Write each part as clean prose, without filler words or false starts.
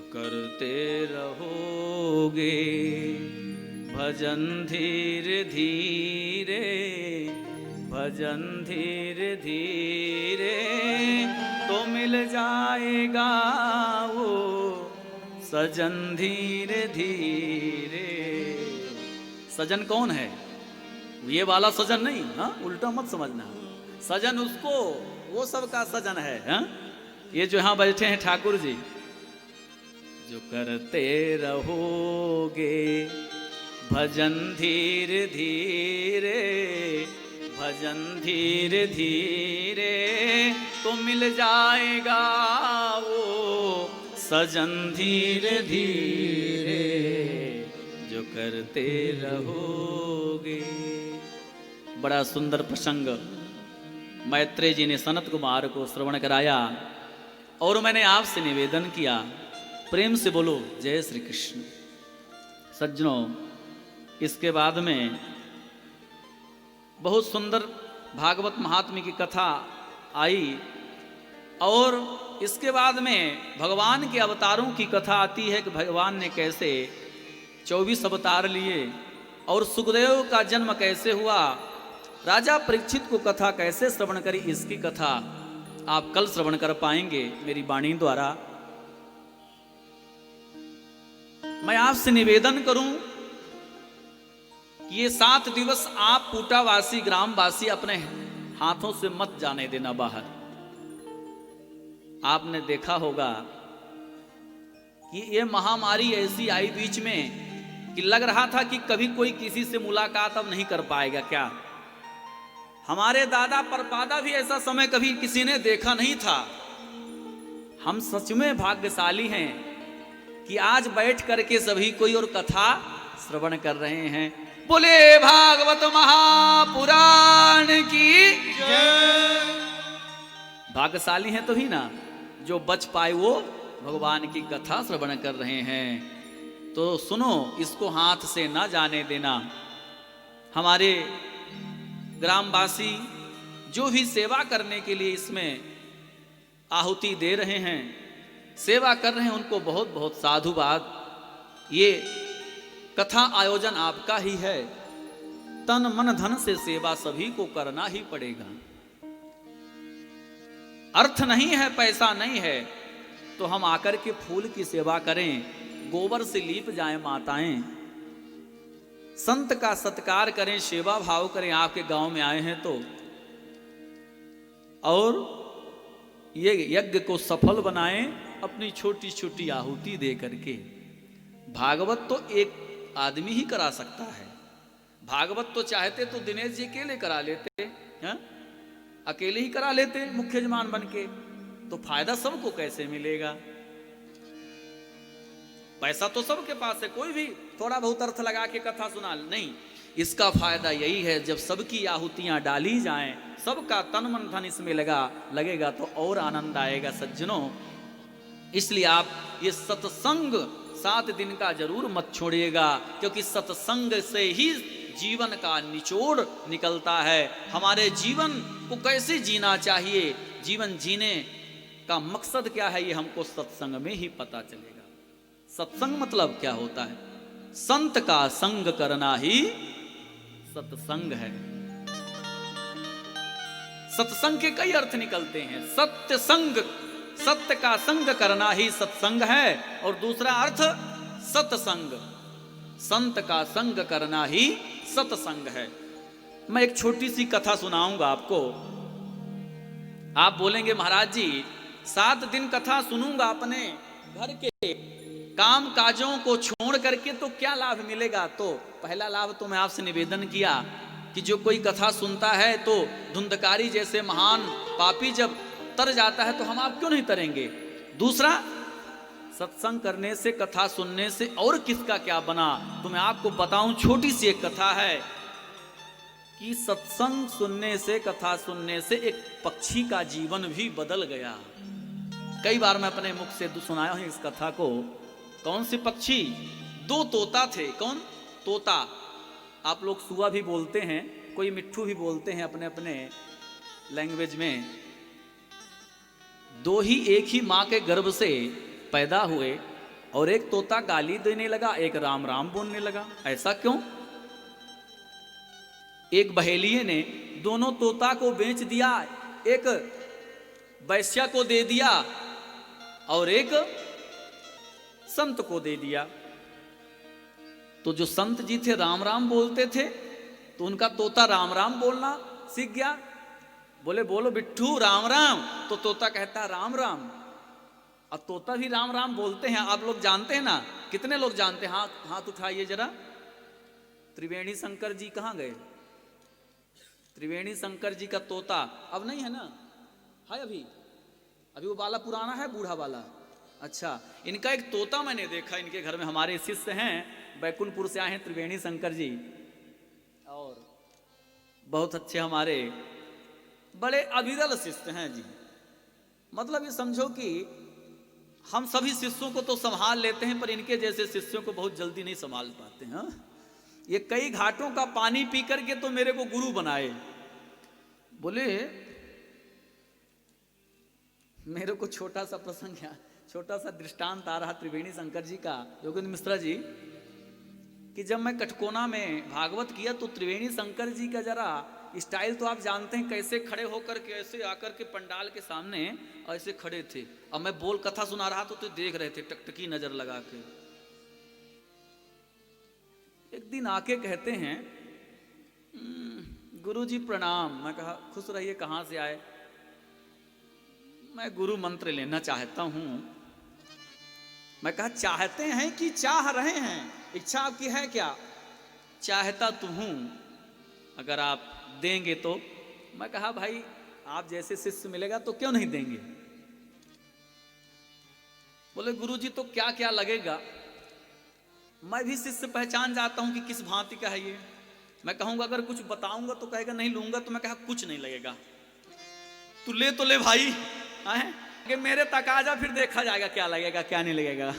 करते रहोगे भजन धीरे धीरे, भजन धीरे धीरे तो मिल जाएगा वो सजन धीरे धीरे। सजन कौन है? ये वाला सजन नहीं, हाँ उल्टा मत समझना। सजन उसको, वो सबका सजन है, हाँ? ये जो यहाँ बैठे हैं ठाकुर जी, जो करते रहोगे भजन धीरे धीरे, भजन धीरे धीरे तो मिल जाएगा वो सजन धीरे धीरे, जो करते रहोगे। बड़ा सुंदर प्रसंग मैत्रेय जी ने सनत कुमार को श्रवण कराया और मैंने आपसे निवेदन किया, प्रेम से बोलो जय श्री कृष्ण। सज्जनों, इसके बाद में बहुत सुंदर भागवत महात्म्य की कथा आई और इसके बाद में भगवान के अवतारों की कथा आती है कि भगवान ने कैसे 24 अवतार लिए और सुखदेव का जन्म कैसे हुआ, राजा परीक्षित को कथा कैसे श्रवण करी, इसकी कथा आप कल श्रवण कर पाएंगे मेरी वाणी द्वारा। मैं आपसे निवेदन करूं कि ये 7 दिवस आप पूटावासी ग्रामवासी अपने हाथों से मत जाने देना बाहर। आपने देखा होगा कि ये महामारी ऐसी आई बीच में कि लग रहा था कि कभी कोई किसी से मुलाकात अब नहीं कर पाएगा। क्या हमारे दादा परदादा भी ऐसा समय कभी किसी ने देखा नहीं था। हम सच में भाग्यशाली हैं कि आज बैठ करके सभी कोई और कथा श्रवण कर रहे हैं। बोले भागवत महापुराण की जय। भाग्यशाली हैं तभी ना जो बच पाए वो भगवान की कथा श्रवण कर रहे हैं। तो सुनो, इसको हाथ से ना जाने देना। हमारे ग्रामवासी जो भी सेवा करने के लिए इसमें आहुति दे रहे हैं, सेवा कर रहे हैं, उनको बहुत बहुत साधुवाद। ये कथा आयोजन आपका ही है, तन मन धन से सेवा सभी को करना ही पड़ेगा। अर्थ नहीं है, पैसा नहीं है तो हम आकर के फूल की सेवा करें, गोबर से लीप जाएं माताएं, संत का सत्कार करें, सेवा भाव करें। आपके गांव में आए हैं तो, और ये यज्ञ को सफल बनाएं अपनी छोटी छोटी आहुति दे करके। भागवत तो एक आदमी ही करा सकता है। भागवत तो चाहते तो दिनेश जी अकेले करा लेते, हैं? अकेले ही करा लेते मुख्य जमान बन के, तो फायदा सबको कैसे मिलेगा? पैसा तो सबके पास है, कोई भी थोड़ा बहुत अर्थ लगा के कथा सुना नहीं। इसका फायदा यही है जब सबकी आहुतियां डाली जाएं, सबका तन मन धन इसमें लगेगा तो और आनंद आएगा। सज्जनों, इसलिए आप ये सत्संग 7 दिन का जरूर मत छोड़िएगा, क्योंकि सत्संग से ही जीवन का निचोड़ निकलता है। हमारे जीवन को कैसे जीना चाहिए, जीवन जीने का मकसद क्या है, ये हमको सत्संग में ही पता चलेगा। सत्संग मतलब क्या होता है? संत का संग करना ही सत्संग है। सत्संग के कई अर्थ निकलते हैं। सत्य संग, सत्य का संग करना ही सत्संग है। और दूसरा अर्थ सत्संग, संत का संग करना ही सत्संग है। मैं एक छोटी सी कथा सुनाऊंगा आपको। आप बोलेंगे महाराज जी 7 दिन कथा सुनूंगा, अपने घर के काम काजों को छोड़ करके तो क्या लाभ मिलेगा? तो पहला लाभ तो मैं आपसे निवेदन किया कि जो कोई कथा सुनता है तो धुंधकारी जैसे महान पापी जब तर जाता है तो हम आप क्यों नहीं तरेंगे? दूसरा, सत्संग करने से, कथा सुनने से और किसका क्या बना? तो मैं आपको बताऊं, छोटी सी एक कथा है कि सत्संग सुनने से, कथा सुनने से एक पक्षी का जीवन भी बदल गया। कई बार मैं अपने मुख से सुनाया हूं इस कथा को। कौन से पक्षी? 2 तोता थे। कौन? तोता। आप लोग सुआ भी बोलते हैं, कोई मिट्ठू भी बोलते हैं अपने अपने लैंग्वेज में। 2 ही एक ही माँ के गर्भ से पैदा हुए और एक तोता गाली देने लगा, एक राम राम बोलने लगा। ऐसा क्यों? एक बहेलिये ने दोनों तोता को बेच दिया, एक वैश्या को दे दिया और एक संत को दे दिया। तो जो संत जी थे राम राम बोलते थे, तो उनका तोता राम राम बोलना सीख गया। बोले बोलो बिट्ठू राम राम, तो तोता कहता है राम राम। अब तोता भी राम राम बोलते हैं, आप लोग जानते हैं ना? कितने लोग जानते हैं? हाथ उठाइए जरा। त्रिवेणी शंकर जी कहाँ गए? त्रिवेणी शंकर जी का तोता अब नहीं है ना? है अभी वो वाला पुराना है, बूढ़ा वाला। अच्छा, इनका एक तोता मैंने देखा इनके घर में। हमारे शिष्य हैं, बैकुंठपुर से आए हैं त्रिवेणी शंकर जी, और बहुत अच्छे हमारे बड़े अविरल शिष्य हैं जी। मतलब ये समझो कि हम सभी शिष्यों को तो संभाल लेते हैं, पर इनके जैसे शिष्यों को बहुत जल्दी नहीं संभाल पाते हैं। ये कई घाटों का पानी पी करके तो मेरे को गुरु बनाए। बोले मेरे को छोटा सा प्रसंग, छोटा सा दृष्टांत आ रहा त्रिवेणी शंकर जी का, योगेंद्र मिश्रा जी, कि जब मैं कटकोना में भागवत किया तो त्रिवेणी शंकर जी का जरा स्टाइल तो आप जानते हैं, कैसे खड़े होकर के ऐसे आकर के पंडाल के सामने ऐसे खड़े थे। अब मैं बोल कथा सुना रहा तो देख रहे थे टकटकी नजर लगा के। एक दिन आके कहते हैं गुरुजी प्रणाम। मैं कहा खुश रहिए, कहाँ से आए? मैं गुरु मंत्र लेना चाहता हूं। मैं कहा चाहते हैं कि चाह रहे हैं? इच्छा आपकी है क्या? चाहता तो हूं, अगर आप देंगे तो। मैं कहा भाई आप जैसे शिष्य मिलेगा तो क्यों नहीं देंगे? बोले गुरुजी तो क्या क्या लगेगा? मैं भी शिष्य पहचान जाता हूं कि किस भांति का है ये। मैं कहूंगा अगर कुछ बताऊंगा तो कहेगा नहीं लूंगा, तो मैं कहा कुछ नहीं लगेगा, तू ले तो ले भाई, है कि मेरे तक आ जा, फिर देखा जाएगा क्या लगेगा क्या नहीं लगेगा।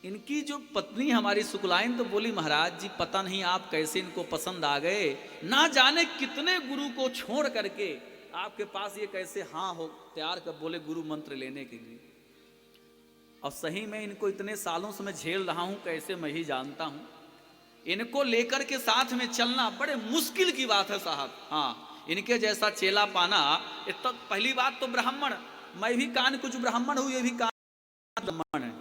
इनकी जो पत्नी हमारी सुकुलाइन तो बोली महाराज जी पता नहीं आप कैसे इनको पसंद आ गए, ना जाने कितने गुरु को छोड़ करके आपके पास ये कैसे हाँ हो तैयार कर बोले गुरु मंत्र लेने के लिए। और सही में इनको इतने सालों से मैं झेल रहा हूं, कैसे मैं ही जानता हूं। इनको लेकर के साथ में चलना बड़े मुश्किल की बात है साहब। हाँ, इनके जैसा चेला पाना इतना। पहली बात तो ब्राह्मण, मैं भी कान कुछ ब्राह्मण हूं, ये भी कान ब्राह्मण है।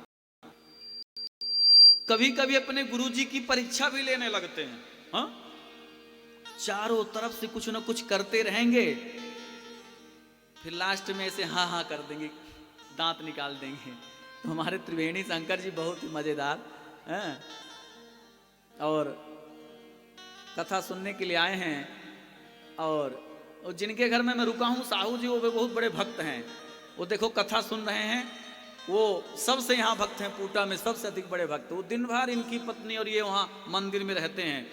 कभी कभी अपने गुरुजी की परीक्षा भी लेने लगते हैं। हाँ, चारों तरफ से कुछ ना कुछ करते रहेंगे, फिर लास्ट में ऐसे हाँ हाँ कर देंगे, दांत निकाल देंगे। तो हमारे त्रिवेणी शंकर जी बहुत ही मजेदार हैं, और कथा सुनने के लिए आए हैं। और जिनके घर में मैं रुका हूँ साहू जी, वो बहुत बड़े भक्त हैं। वो देखो कथा सुन रहे हैं, वो सबसे यहाँ भक्त हैं, पूटा में सबसे अधिक बड़े भक्त। वो दिन भर इनकी पत्नी और ये वहाँ मंदिर में रहते हैं,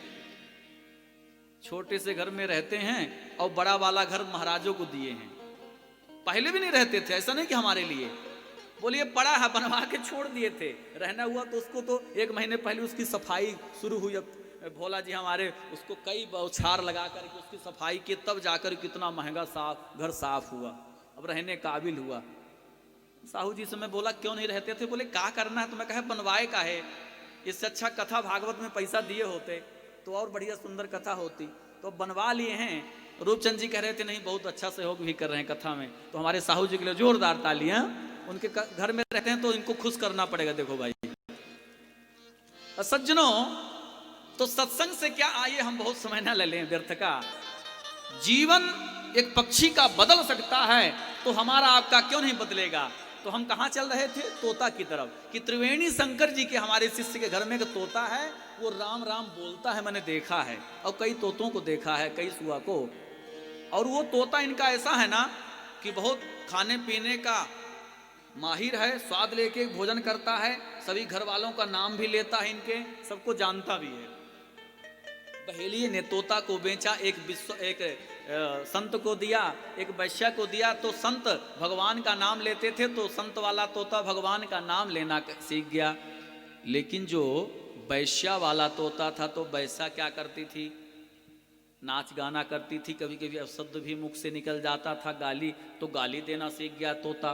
छोटे से घर में रहते हैं, और बड़ा वाला घर महाराजों को दिए हैं। पहले भी नहीं रहते थे, ऐसा नहीं कि हमारे लिए। बोलिए पड़ा है, बनवा के छोड़ दिए थे। रहना हुआ तो उसको तो 1 महीने पहले उसकी सफाई शुरू हुई। अब भोला जी हमारे उसको कई बौछार लगा करके उसकी सफाई की, तब जाकर कितना महंगा घर साफ हुआ, अब रहने काबिल हुआ। साहू जी से मैं बोला क्यों नहीं रहते थे? बोले क्या करना है? तो मैं कहा बनवाए का है, इससे अच्छा कथा भागवत में पैसा दिए होते तो और बढ़िया सुंदर कथा होती। तो बनवा लिए हैं। रूपचंद जी कह रहे थे नहीं बहुत अच्छा सहयोग भी कर रहे हैं कथा में, तो हमारे साहू जी के लिए जोरदार तालियां। उनके घर में रहते हैं तो इनको खुश करना पड़ेगा। देखो भाई सज्जनों, तो सत्संग से क्या, आइए हम बहुत समय ना ले लें व्यर्थ का। जीवन एक पक्षी का बदल सकता है, तो हमारा आपका क्यों नहीं बदलेगा? तो हम कहाँ चल रहे थे? तोता की तरफ। कि त्रिवेणी शंकर जी के हमारे शिष्य के घर में एक तोता है, वो राम राम बोलता है, मैंने देखा है, और कई तोतों को देखा है, कई सुआ को। और वो तोता इनका ऐसा है ना कि बहुत खाने पीने का माहिर है, स्वाद लेके भोजन करता है, सभी घर वालों का नाम भी लेता है, इनके सबको जानता भी है। बहेलिये ने तोता को बेचा, एक संत को दिया, एक वैश्या को दिया। तो संत भगवान का नाम लेते थे, तो संत वाला तोता भगवान का नाम लेना सीख गया। लेकिन जो वैश्या वाला तोता था, तो वैश्या क्या करती थी? नाच गाना करती थी, कभी कभी अपशब्द भी मुख से निकल जाता था, गाली, तो गाली देना सीख गया तोता।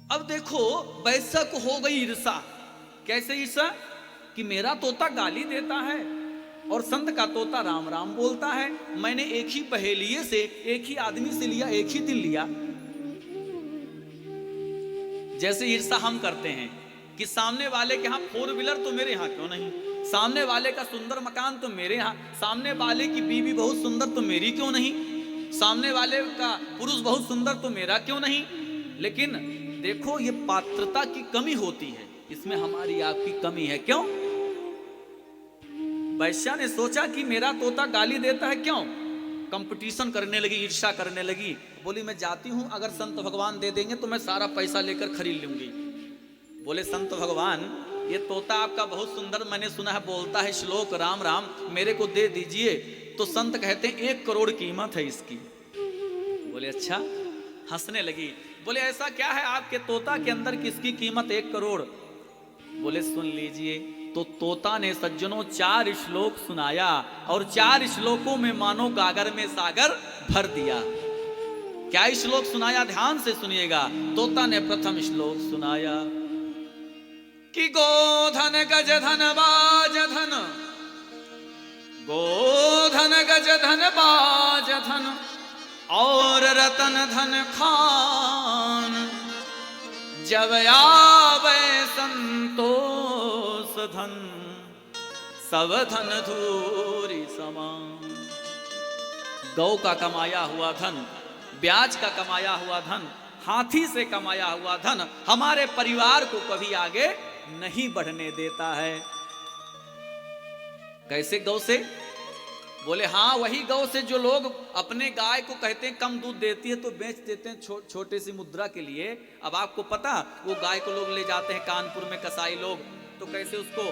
अब देखो वैसा को हो गई ईर्षा। कैसे ईर्षा? कि मेरा तोता गाली देता है और संत का तोता राम राम बोलता है। मैंने एक ही पहेलिए से एक ही आदमी से लिया, एक ही दिन लिया। जैसे ईर्षा हम करते हैं कि सामने वाले के यहाँ 4 व्हीलर तो मेरे यहाँ क्यों नहीं, सामने वाले का सुंदर मकान तो मेरे यहाँ, सामने वाले की बीवी बहुत सुंदर तो मेरी क्यों नहीं, सामने वाले का पुरुष बहुत सुंदर तो मेरा क्यों नहीं। लेकिन देखो ये पात्रता की कमी होती है, इसमें हमारी आपकी कमी है। क्यों? वैश्या ने सोचा कि मेरा तोता गाली देता है, क्यों? कंपटीशन करने लगी, ईर्ष्या करने लगी। बोली मैं जाती हूं, अगर संत भगवान दे देंगे तो मैं सारा पैसा लेकर खरीद लूंगी। बोले संत भगवान ये तोता आपका बहुत सुंदर, मैंने सुना है बोलता है श्लोक राम राम, मेरे को दे दीजिए। तो संत कहते हैं 1 करोड़ कीमत है इसकी। बोले अच्छा। हंसने लगी। बोले ऐसा क्या है आपके तोता के अंदर किसकी कीमत 1 करोड़? बोले सुन लीजिए। तो तोता ने सज्जनों 4 श्लोक सुनाया और 4 श्लोकों में मानो गागर में सागर भर दिया। क्या श्लोक सुनाया? ध्यान से सुनिएगा। तोता ने प्रथम श्लोक सुनाया कि गोधन गज धन बाज धन, गोधन गज धन बाज धन और रतन धन खान, जब आवे संतोष धन सब धन धूरी समान। गौ का कमाया हुआ धन, ब्याज का कमाया हुआ धन, हाथी से कमाया हुआ धन हमारे परिवार को कभी आगे नहीं बढ़ने देता है। कैसे गौ से? बोले हाँ वही गौ से जो लोग अपने गाय को कहते हैं कम दूध देती है तो बेच देते हैं छोटे सी मुद्रा के लिए। अब आपको पता वो गाय को लोग ले जाते हैं कानपुर में कसाई लोग, तो कैसे उसको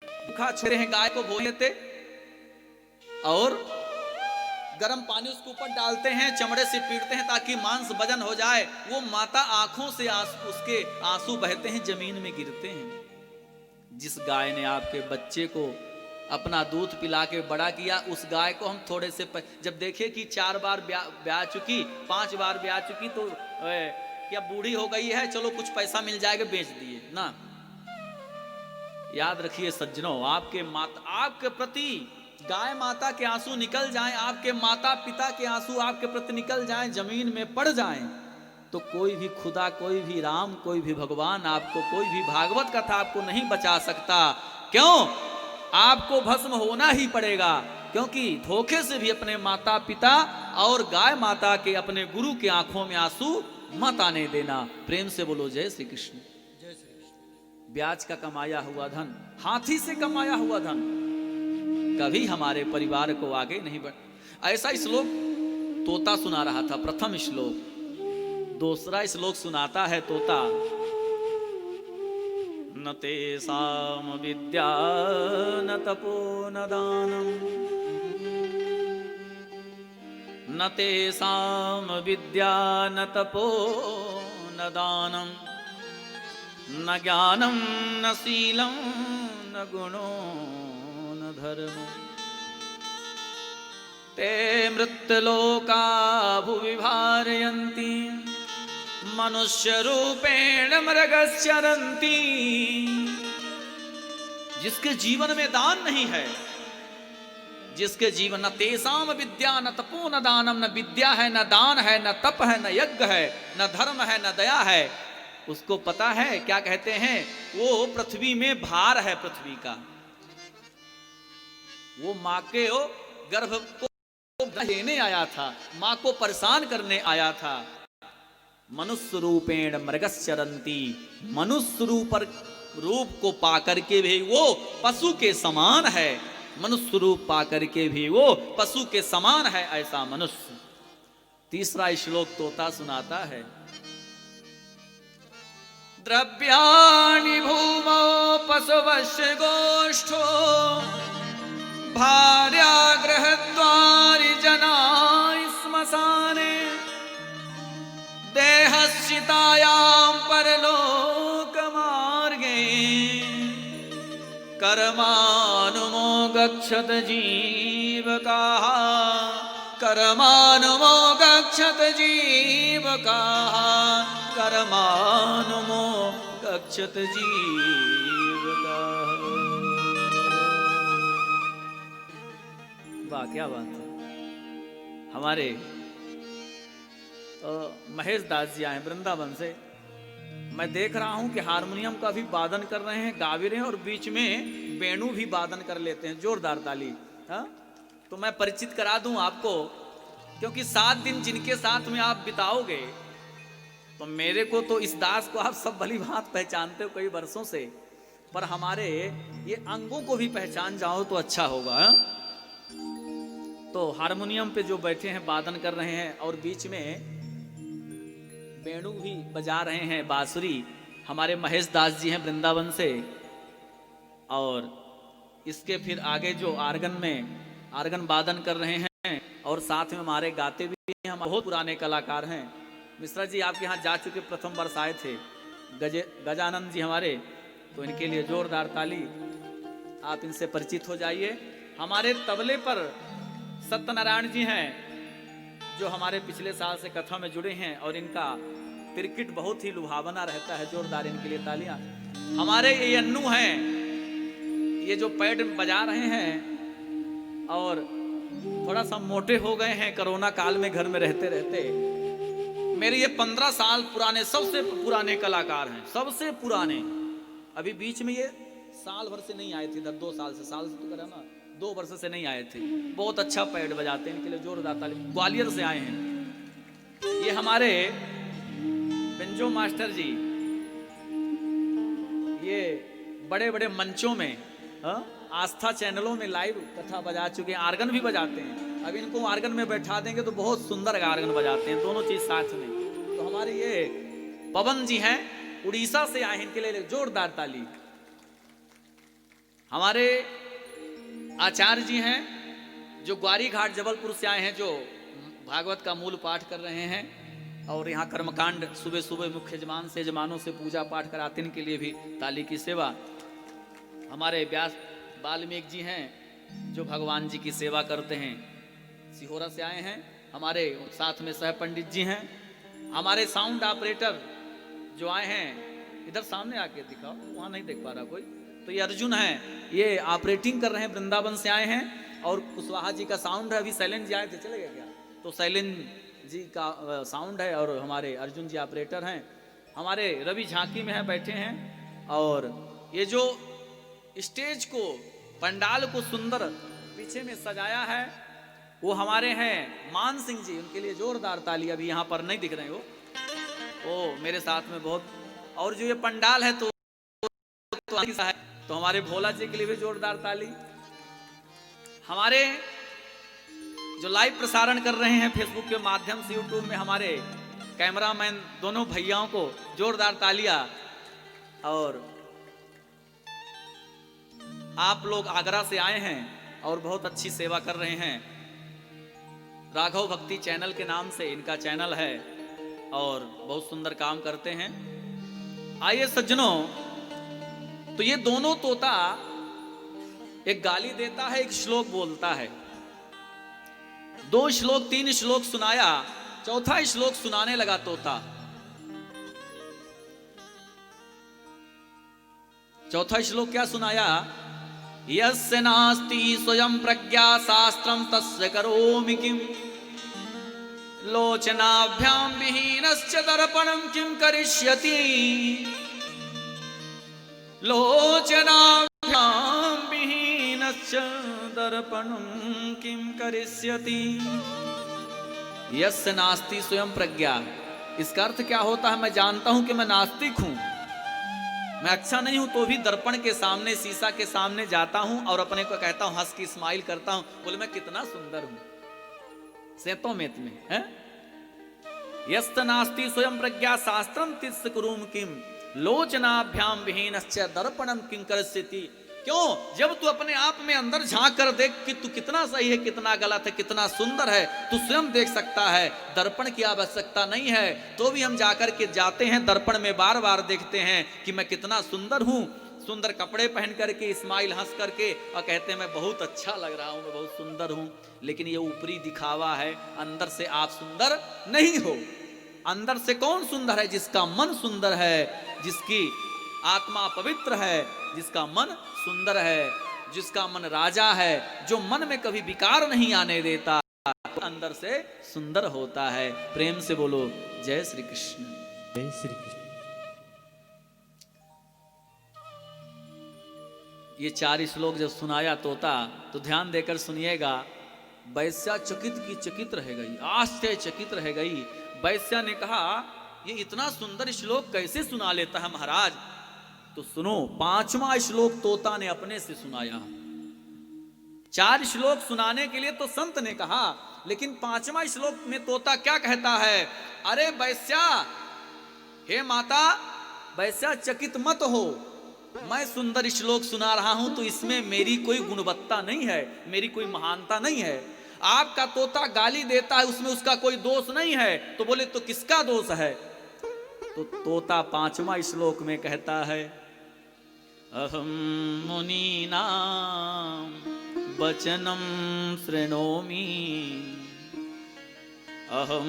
भूखा छोड़े हैं, गाय को भो लेते और गर्म पानी उसके ऊपर डालते हैं, चमड़े से पीटते हैं ताकि मांस वजन हो जाए। वो माता आंखों से उसके आंसू बहते हैं, जमीन में गिरते हैं। जिस गाय ने आपके बच्चे को अपना दूध पिला के बड़ा किया, उस गाय को हम थोड़े से जब देखे कि 4 बार ब्याह चुकी, 5 बार ब्याह चुकी, तो क्या बूढ़ी हो गई है, चलो कुछ पैसा मिल जाएगा, बेच दिए ना। याद रखिए सज्जनों, आपके प्रति गाय माता के आंसू निकल जाएं, आपके माता पिता के आंसू आपके प्रति निकल जाएं, जमीन में पड़ जाएं, तो कोई भी खुदा, कोई भी राम, कोई भी भगवान आपको, कोई भी भागवत कथा आपको नहीं बचा सकता। क्यों? आपको भस्म होना ही पड़ेगा। क्योंकि धोखे से भी अपने माता पिता और गाय माता के, अपने गुरु के आंखों में आंसू मत आने देना। प्रेम से बोलो जय श्री कृष्ण। जय श्री कृष्ण। ब्याज का कमाया हुआ धन, हाथी से कमाया हुआ धन कभी हमारे परिवार को आगे नहीं बढ़। ऐसा श्लोक तोता सुना रहा था, प्रथम श्लोक। दूसरा श्लोक सुनाता है तोता, न तेषाम विद्या न तपो न दानम, न तेषाम विद्या न तपो न दानम, न ज्ञानम न शीलम न गुणो न धर्मो, ते मृत्युलोका भुवि भारयन्ति, मनुष्य रूपेण मृगश्चरन्ति। जिसके जीवन में दान नहीं है, जिसके जीवन न तेषाम विद्या न तपो न दानम, न विद्या है, न दान है, न तप है, न यज्ञ है, न धर्म है, न दया है, उसको पता है क्या कहते हैं? वो पृथ्वी में भार है, पृथ्वी का। वो माँ के गर्भ को लेने आया था, माँ को परेशान करने आया था। मनुष्य रूपेण मृगश्चरन्ति, मनुष्य रूप को पाकर के भी वो पशु के समान है। मनुष्य रूप पाकर के भी वो पशु के समान है, ऐसा मनुष्य। तीसरा श्लोक तोता सुनाता है, द्रव्याणि भूमौ पशवस्य गोष्ठो, भार्या गृहद्वारि जना श्मशाने, देहश्चितायां परलोक मार्गे, कर्मानुमो गच्छत जीवकाः, कर्मानुमो गच्छत जीवकाः, कर्मानुमो गच्छत जीवका। वाह क्या बात है। हमारे महेश दास जी आए वृंदावन से। मैं देख रहा हूं कि हारमोनियम का भी वादन कर रहे हैं, गा भी रहे हैं और बीच में वेणु भी वादन कर लेते हैं। जोरदार ताली। हाँ, तो मैं परिचित करा दूं आपको, क्योंकि 7 दिन जिनके साथ में आप बिताओगे, तो मेरे को तो इस दास को आप सब भली भांत पहचानते हो कई वर्षों से, पर हमारे ये अंगों को भी पहचान जाओ तो अच्छा होगा। हा? तो हारमोनियम पे जो बैठे हैं वादन कर रहे हैं और बीच में वेणु भी बजा रहे हैं, बांसुरी, हमारे महेश दास जी हैं वृंदावन से। और इसके फिर आगे जो आर्गन वादन कर रहे हैं और साथ में हमारे गाते भी हैं, हम बहुत पुराने कलाकार हैं। मिश्रा जी आपके यहाँ जा चुके, प्रथम वर्ष आए थे। गजानंद जी हमारे, तो इनके लिए जोरदार ताली। आप इनसे परिचित हो जाइए। हमारे तबले पर सत्यनारायण जी हैं, जो हमारे पिछले साल से कथा में जुड़े हैं और इनका तिरकिट बहुत ही लुभावना रहता है। जोरदार इनके लिए तालियां। हमारे ये अन्नू हैं, ये जो पैड बजा रहे हैं और थोड़ा सा मोटे हो गए हैं कोरोना काल में घर में रहते रहते। मेरे ये 15 साल पुराने, सबसे पुराने कलाकार हैं, सबसे पुराने। अभी बीच में ये साल भर से नहीं आए थे, 2 साल से, साल से तो करा ना, 2 वर्ष से नहीं आए थे। बहुत अच्छा पैड बजाते हैं, इनके लिए जोरदार ताली। ग्वालियर से आए हैं ये हमारे बेंजो मास्टर जी। ये बड़े बड़े मंचों में, आस्था चैनलों में लाइव कथा बजा चुके हैं। आर्गन भी बजाते हैं। अब इनको आर्गन में बैठा देंगे तो बहुत सुंदर आर्गन बजाते हैं, दोनों चीज साथ में। तो हमारे ये पवन जी हैं, उड़ीसा से आए हैं, इनके लिए जोरदार ताली। हमारे आचार्य जी हैं, जो ग्वारी घाट जबलपुर से आए हैं, जो भागवत का मूल पाठ कर रहे हैं और यहाँ कर्मकांड सुबह सुबह मुख्य यजमान से, यजमानों से पूजा पाठ कराते हैं, इनके लिए भी ताली की सेवा। हमारे व्यास वाल्मीकि जी हैं, जो भगवान जी की सेवा करते हैं, सिहोरा से आए हैं। हमारे साथ में सह पंडित जी हैं। हमारे साउंड ऑपरेटर जो आए हैं, इधर सामने आके दिखाओ, वहाँ नहीं देख पा रहा कोई, तो ये अर्जुन है, ये ऑपरेटिंग कर रहे हैं, वृंदावन से आए हैं। और कुशवाहा जी का साउंड है। अभी शैलेंद्र जी आए थे, चले गए क्या? तो शैलेंद्र जी का साउंड है और हमारे अर्जुन जी ऑपरेटर हैं। हमारे रवि झांकी में है, बैठे हैं। और ये जो स्टेज को, पंडाल को सुंदर पीछे में सजाया है, वो हमारे हैं मान सिंह जी, उनके लिए जोरदार ताली। अभी यहाँ पर नहीं दिख रहे हो, वो मेरे साथ में बहुत। और जो ये पंडाल है तो हमारे भोला जी के लिए भी जोरदार ताली। हमारे जो लाइव प्रसारण कर रहे हैं फेसबुक के माध्यम से, यूट्यूब में, हमारे कैमरामैन दोनों भैयाओं को जोरदार तालियां। और आप लोग आगरा से आए हैं और बहुत अच्छी सेवा कर रहे हैं। राघव भक्ति चैनल के नाम से इनका चैनल है और बहुत सुंदर काम करते हैं। आइए सज्जनों, तो ये दोनों तोता, एक गाली देता है, एक श्लोक बोलता है। 2 श्लोक 3 श्लोक सुनाया, चौथा श्लोक सुनाने लगा तोता। चौथा श्लोक क्या सुनाया? यस्य नास्ति स्वयं प्रज्ञा शास्त्रम तस्य करोमि किम, लोचनाभ्यां विहीनस्य दर्पणं किं करिष्यति, लोचनाभ्यां विहीनस्य दर्पणं किं करिष्यति। यस्य नास्ति स्वयं प्रज्ञा, इसका अर्थ क्या होता है? मैं जानता हूं कि मैं नास्तिक हूं, मैं अच्छा नहीं हूं, तो भी दर्पण के सामने, शीशा के सामने जाता हूं और अपने को कहता हूं, हंस की स्माइल करता हूं, बोले मैं कितना सुंदर हूं, सेतो मेत में है। यस्त नास्ति स्वयं प्रज्ञा शास्त्रम तिस्स कुरुम किम, लोचनाभ्याम विहीनश्च दर्पणम किं करिष्यति। क्यों? जब तू अपने आप में अंदर झांक कर देख कि तू कितना सही है, कितना गलत है, कितना सुंदर है, तू स्वयं देख सकता है। दर्पण की आवश्यकता नहीं है, तो भी हम जाकर के जाते हैं दर्पण में, बार बार देखते हैं कि मैं कितना सुंदर हूं, सुंदर कपड़े पहन करके, स्माइल हंस करके, और कहते हैं मैं बहुत अच्छा लग रहा हूं, मैं बहुत सुंदर हूं। लेकिन ये ऊपरी दिखावा है, अंदर से आप सुंदर नहीं हो। अंदर से कौन सुंदर है? जिसका मन सुंदर है, जिसकी आत्मा पवित्र है, जिसका मन सुंदर है, जिसका मन राजा है, जो मन में कभी विकार नहीं आने देता, अंदर से सुंदर होता है। प्रेम से बोलो जय श्री कृष्ण। जय श्री कृष्ण। ये 4 श्लोक जब सुनाया तोता, तो ध्यान देकर सुनिएगा। वैश्या चकित की चकित रह गई, आश्चर्यचकित रह गई। वैश्या ने कहा ये इतना सुंदर श्लोक कैसे सुना लेता है महाराज? तो सुनो, 5वां श्लोक तोता ने अपने से सुनाया। 4 श्लोक सुनाने के लिए तो संत ने कहा, लेकिन 5वां श्लोक में तोता क्या कहता है? अरे वैश्या, हे माता वैश्या चकित मत हो, मैं सुंदर श्लोक सुना रहा हूं तो इसमें मेरी कोई गुणवत्ता नहीं है, मेरी कोई महानता नहीं है। आपका तोता गाली देता है, उसमें उसका कोई दोष नहीं है। तो बोले तो किसका दोष है? तो तोता 5वां श्लोक में कहता है, अहम मुनीनां वचनं शृणोमि, अहम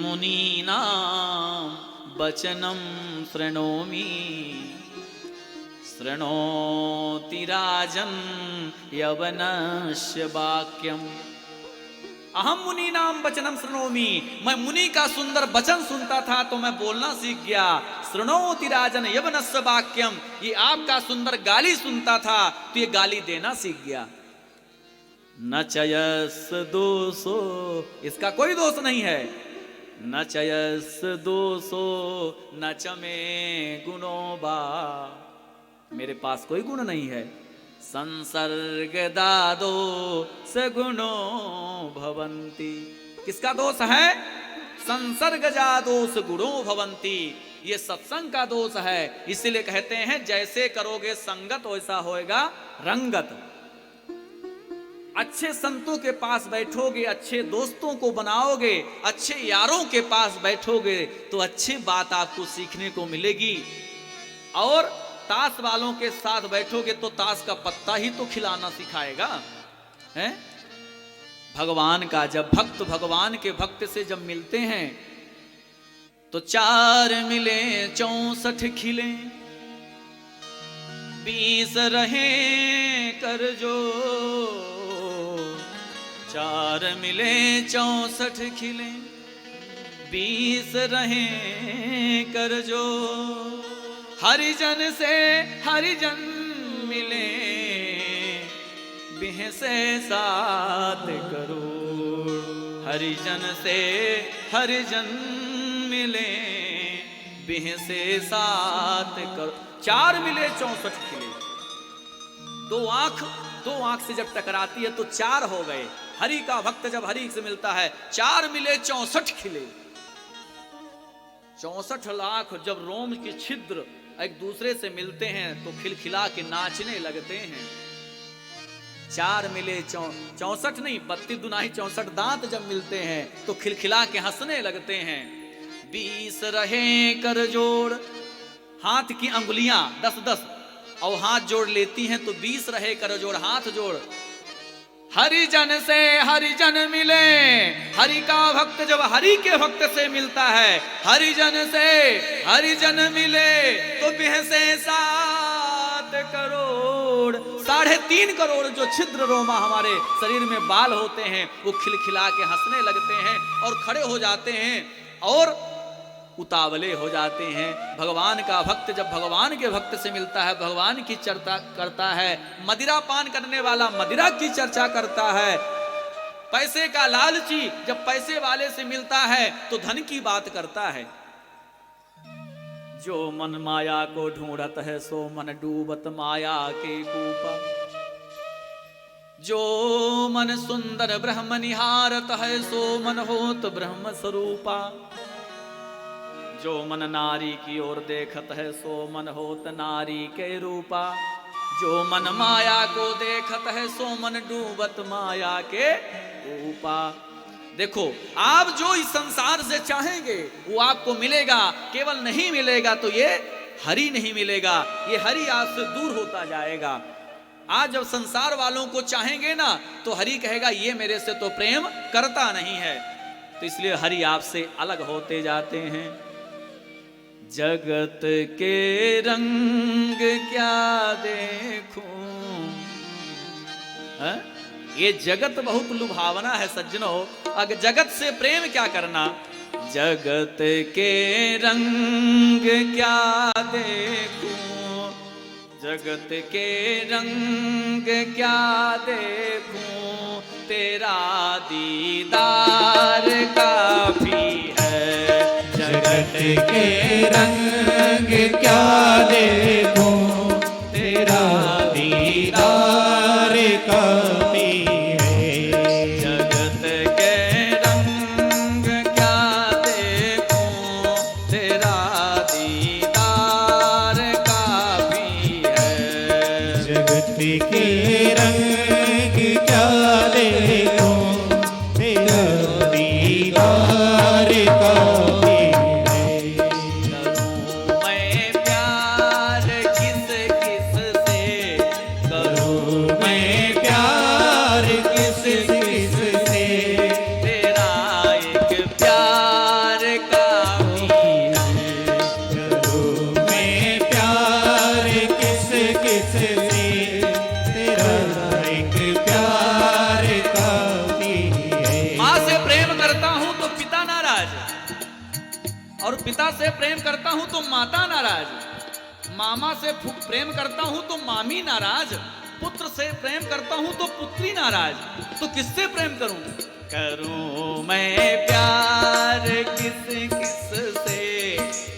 मुनीनां वचनं शृणोमि, शृणोति राजन् यवनस्य वाक्यम्। अहम मुनि नाम वचनम शृणोमि, मैं मुनि का सुंदर वचन सुनता था तो मैं बोलना सीख गया। शृणोति राजन यवनस्य वाक्यम, ये आपका सुंदर गाली सुनता था तो ये गाली देना सीख गया। न चयस दोषो, इसका कोई दोष नहीं है। न चयस दोषो न च मे गुणो बा, मेरे पास कोई गुण नहीं है। संसर्ग दादो सगुणो भवंती, किसका दोष है? संसर्ग जादोष गुणो भवंती, ये सत्संग का दोष है। इसीलिए कहते हैं जैसे करोगे संगत वैसा होएगा रंगत। अच्छे संतों के पास बैठोगे, अच्छे दोस्तों को बनाओगे, अच्छे यारों के पास बैठोगे तो अच्छी बात आपको सीखने को मिलेगी। और ताश वालों के साथ बैठोगे तो ताश का पत्ता ही तो खिलाना सिखाएगा, हैं? भगवान का जब भक्त भगवान के भक्त से जब मिलते हैं तो 4 मिले 64 खिले, 20 रहे कर जो। 4 मिले 64 खिले, 20 रहे कर जो। हरिजन से हरिजन मिले, बिह से 7 करोड़। हरिजन से हरिजन मिले, बिह से 7 करोड़। 4 मिले 64 खिले। 2 आंख से जब टकराती है तो 4 हो गए। हरि का भक्त जब हरि से मिलता है 4 मिले 64 खिले। 64 लाख जब रोम के छिद्र एक दूसरे से मिलते हैं तो खिलखिला के नाचने लगते हैं। 4 मिले 64 नहीं, 32 दुनाही 64 दांत जब मिलते हैं तो खिलखिला के हंसने लगते हैं। 20 रहे कर जोड़, हाथ की अंगुलियां 10-10 और हाथ जोड़ लेती हैं तो 20 रहे कर जोड़, हाथ जोड़। हरिजन से हरिजन मिले, हरि का भक्त जब हरि के भक्त से मिलता है, हरिजन से हरिजन मिले तो बिह से 7 करोड़। 3.5 करोड़ जो छिद्र रोमा हमारे शरीर में बाल होते हैं वो खिलखिला के हंसने लगते हैं और खड़े हो जाते हैं और उतावले हो जाते हैं। भगवान का भक्त जब भगवान के भक्त से मिलता है, भगवान की चर्चा करता है। मदिरा पान करने वाला मदिरा की चर्चा करता है। पैसे का लालची जब पैसे वाले से मिलता है तो धन की बात करता है। जो मन माया को ढूंढत है सो मन डूबत माया के कूपा। जो मन सुंदर ब्रह्म निहारत है सो मन होत ब्रह्म स्वरूपा। जो मन नारी की ओर देखत है सो मन होत नारी के रूपा। जो मन माया को देखत है सो मन डूबत माया के ऊपा। देखो, आप जो इस संसार से चाहेंगे वो आपको मिलेगा, केवल नहीं मिलेगा तो ये हरि नहीं मिलेगा, ये हरि आपसे दूर होता जाएगा। आज जब संसार वालों को चाहेंगे ना तो हरि कहेगा ये मेरे से तो प्रेम करता नहीं है। तो इसलिए हरि आपसे अलग होते जाते हैं। जगत के रंग क्या देखूं, है? ये जगत बहुत लुभावना है सज्जनों। अगर जगत से प्रेम क्या करना, जगत के रंग क्या देखूं, जगत के रंग क्या देखूं, तेरा दीदार काफी है। जगत के रंग क्या देखूं, तेरा दीदार काफी है। जगत के रंग क्या देखूं, तेरा दीदार काफी है। जगत के रंग क्या देखूं, तेरा दीदार काफी है। करूं मैं प्यार किस किस से, करूं मैं प्यार किस किस से, तेरा एक प्यार काफी है। करूं मैं प्यार किस किस से, तेरा एक प्यार काफी है। माँ से प्रेम करता हूं तो पिता नाराज, और पिता से प्रेम करता हूं तो माता नाराज, मामा से प्रेम करता हूं तो मामी नाराज, पुत्र से प्रेम करता हूं तो पुत्री नाराज, तो किससे प्रेम करूं? करूं मैं प्यार किस किस से,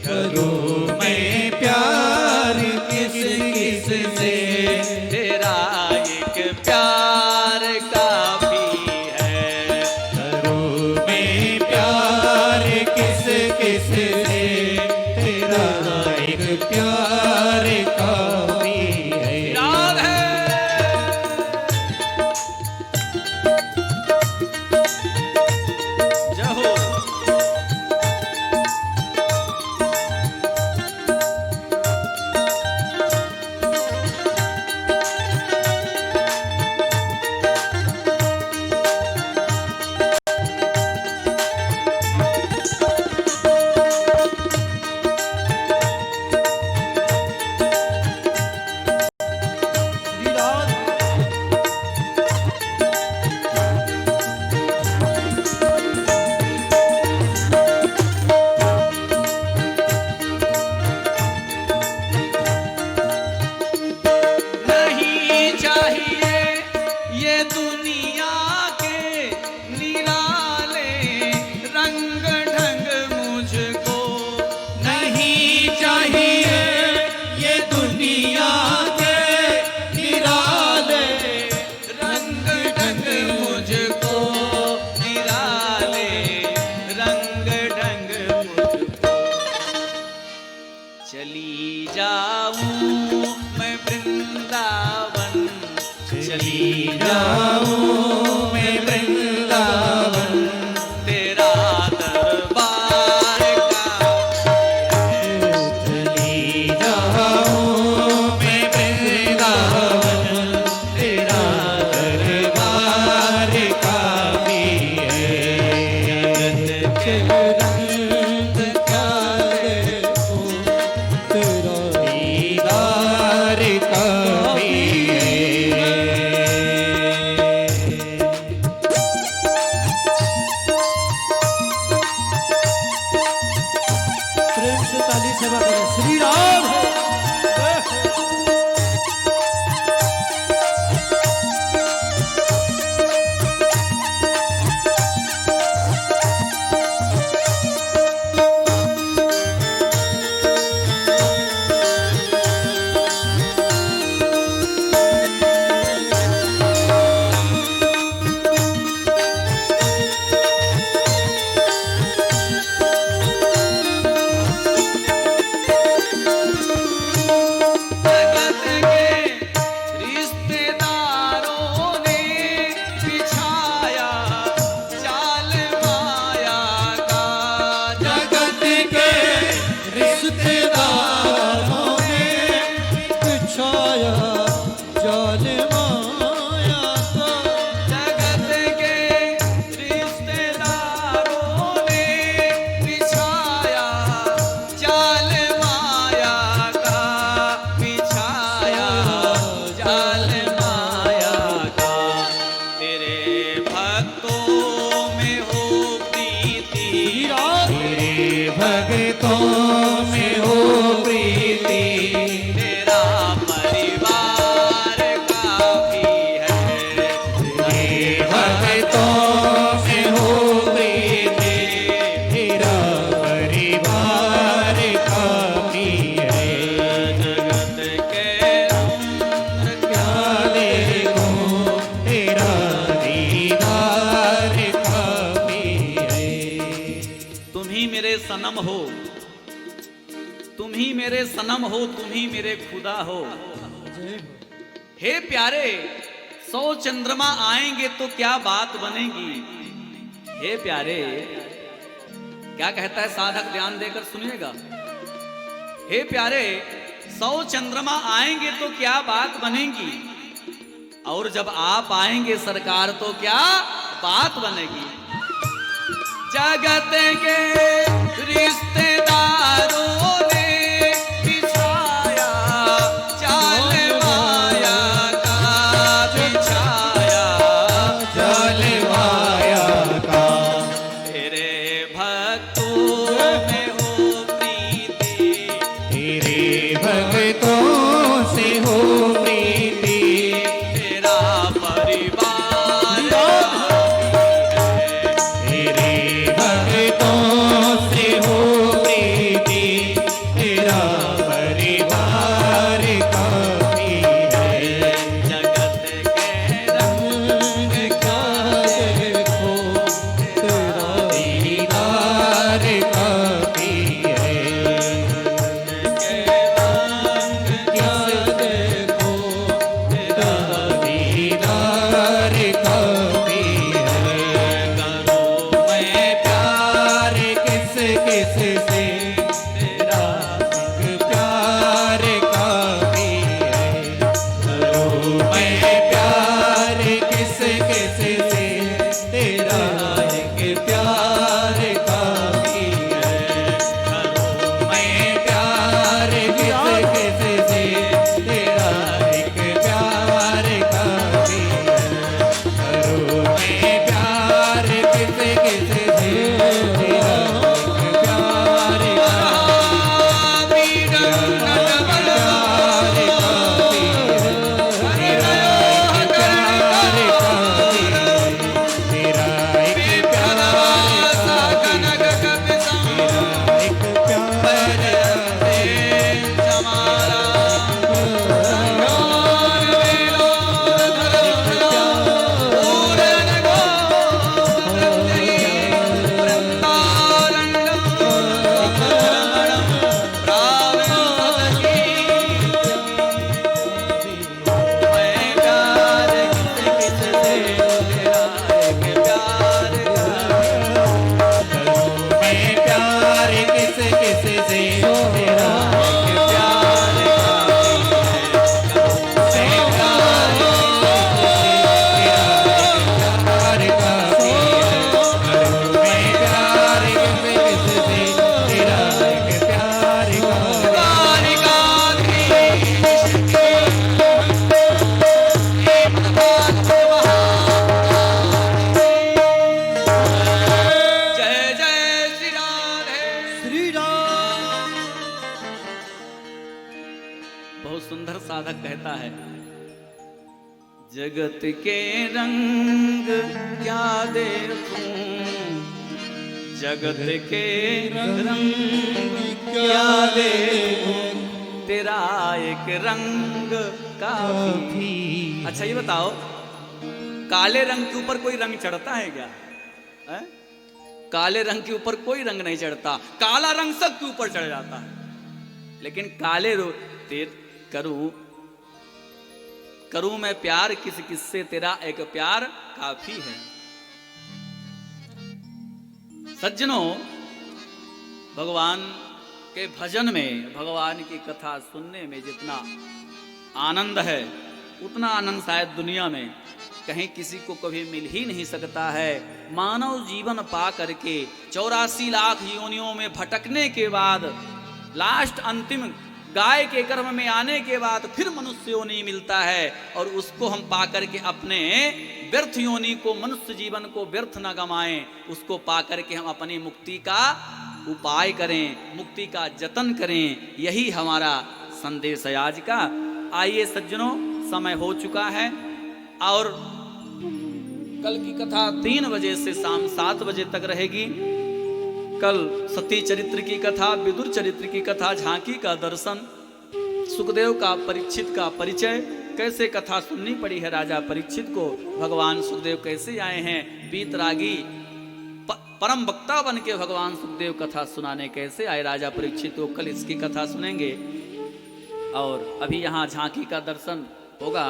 करूं मैं प्यार किस किस से, तेरा एक प्यार काफी है। करूं मैं प्यार किस किस से, तेरा एक प्यार काफी है। याद है जय हो। नहीं चाहिए ये दुनिया के निराले रंग ढंग मुझको, नहीं चाहिए ये दुनिया के निराले रंग ढंग मुझको, निराले रंग ढंग मुझको। चली जाऊं मैं वृंदावन, चली जाऊं मैं वृंदावन, तेरा दरबार का चली जाऊं मैं वृंदावन, तेरा दरबार काफी है। जगत के रंग क्या देखूं, तेरा दीदार काफी है। प्रेम से ताली सेवा करें। श्री राम है। सनम हो, तुम ही मेरे सनम हो, तुम ही मेरे खुदा हो। जय हो। हे प्यारे 100 चंद्रमा आएंगे तो क्या बात बनेगी। हे प्यारे, क्या कहता है साधक, ध्यान देकर सुनिएगा। हे प्यारे 100 चंद्रमा आएंगे तो क्या बात बनेगी, और जब आप आएंगे सरकार तो क्या बात बनेगी। जगत के रिश्तेदारों ने बिछाया जाल माया का, बिछाया जाल माया का। तेरे भक्तों में हो प्रीति, तेरे भक्तों से हो प्रीति। तेरा परिवार तेरे भक्तों से हो प्रीति। तेरा परिवार काफी है। जगत के रंग क्या देखो, तेरा दीदार काफी है। क्या देखो, तेरा दीदार काफी है। करो मैं प्यार किस किस से, तेरा एक प्यार काफी है। करो मैं प्यार किस किस से, तेरा एक प्यार काफी है। करो मैं प्यार किस किस से, तेरा एक प्यार काफी है। करो मैं प्यार किस किस से, तेरा एक प्यार साधक कहता है, जगत के रंग क्या देखूं, जगत के रंग क्या देखूं, तेरा एक रंग काफी। अच्छा ये बताओ, काले रंग के ऊपर कोई रंग चढ़ता है क्या? है? काले रंग के ऊपर कोई रंग नहीं चढ़ता, काला रंग सब के ऊपर चढ़ जाता है। लेकिन काले करूं मैं प्यार किस किससे, तेरा एक प्यार काफी है। सज्जनों, भगवान के भजन में, भगवान की कथा सुनने में जितना आनंद है, उतना आनंद शायद दुनिया में कहीं किसी को कभी मिल ही नहीं सकता है। मानव जीवन पा करके 84 लाख योनियों में भटकने के बाद, लास्ट अंतिम गाय के गर्भ में आने के बाद फिर मनुष्य योनि मिलता है, और उसको हम पा करके अपने व्यर्थ योनि को, मनुष्य जीवन को व्यर्थ न गमाएं, उसको पा करके हम अपनी मुक्ति का उपाय करें, मुक्ति का जतन करें। यही हमारा संदेश है आज का। आइए सज्जनों, समय हो चुका है और कल की कथा 3 बजे से शाम 7 बजे तक रहेगी। कल सती चरित्र की कथा, विदुर चरित्र की कथा, झांकी का दर्शन, सुखदेव का परीक्षित का परिचय, कैसे कथा सुननी पड़ी है राजा परीक्षित को, भगवान सुखदेव कैसे आए हैं, बीतरागी परम वक्ता बन के भगवान सुखदेव कथा सुनाने कैसे आए राजा परीक्षित। तो कल इसकी कथा सुनेंगे और अभी यहाँ झांकी का दर्शन होगा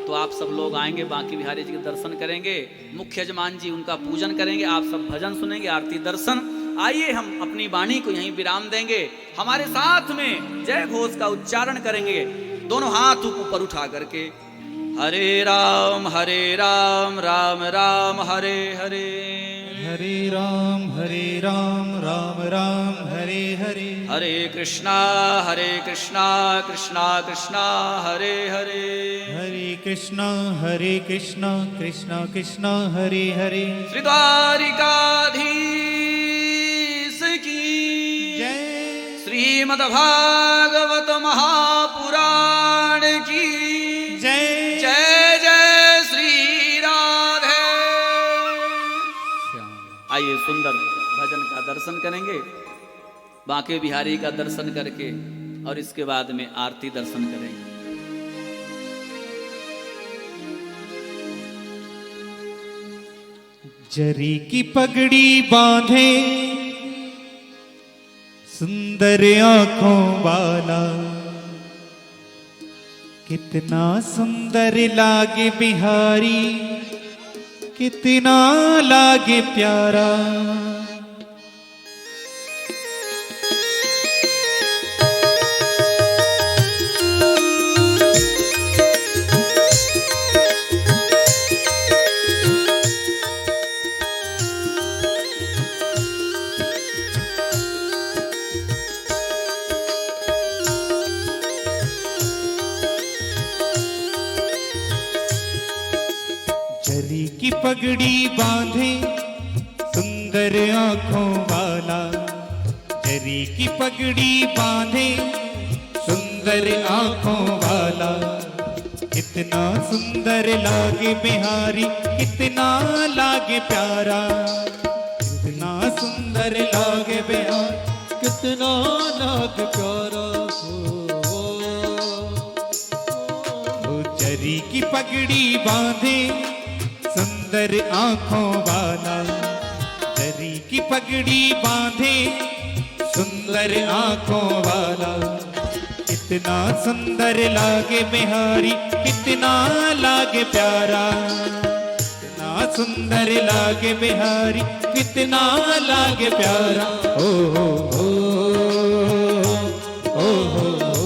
तो आप सब लोग आएंगे, बांके बिहारी जी के दर्शन करेंगे, मुख्य यजमान जी उनका पूजन करेंगे, आप सब भजन सुनेंगे, आरती दर्शन। आइए हम अपनी वाणी को यहीं विराम देंगे, हमारे साथ में जय घोष का उच्चारण करेंगे, दोनों हाथ ऊपर उठा करके। हरे राम राम राम हरे हरे, हरे राम राम राम हरे हरे, हरे कृष्णा कृष्णा कृष्णा हरे हरे, हरे कृष्णा कृष्णा कृष्णा हरे हरे। श्री द्वारिकाधीश की जय, श्रीमद्भागवत महापुराण की जय जय जय श्री राधे। आइए सुंदर भजन का दर्शन करेंगे, बांके बिहारी का दर्शन करके और इसके बाद में आरती दर्शन करेंगे। जरी की पगड़ी बांधे सुंदर आंखों वाला, कितना सुंदर लागे बिहारी, कितना लागे प्यारा। जरी की पगड़ी बांधे सुंदर आंखों वाला, जरी की पगड़ी बांधे सुंदर आंखों वाला, कितना सुंदर लागे बिहारी, कितना लागे प्यारा, कितना सुंदर लागे बिहारी, कितना लाग प्यारा वो जरी की पगड़ी बांधे सुंदर आंखों वाला, जरी की पगड़ी बांधे सुंदर आंखों वाला, कितना सुंदर लागे बिहारी, कितना लागे प्यारा, कितना सुंदर लागे बिहारी, कितना लागे प्यारा। ओ हो हो ओ हो हो।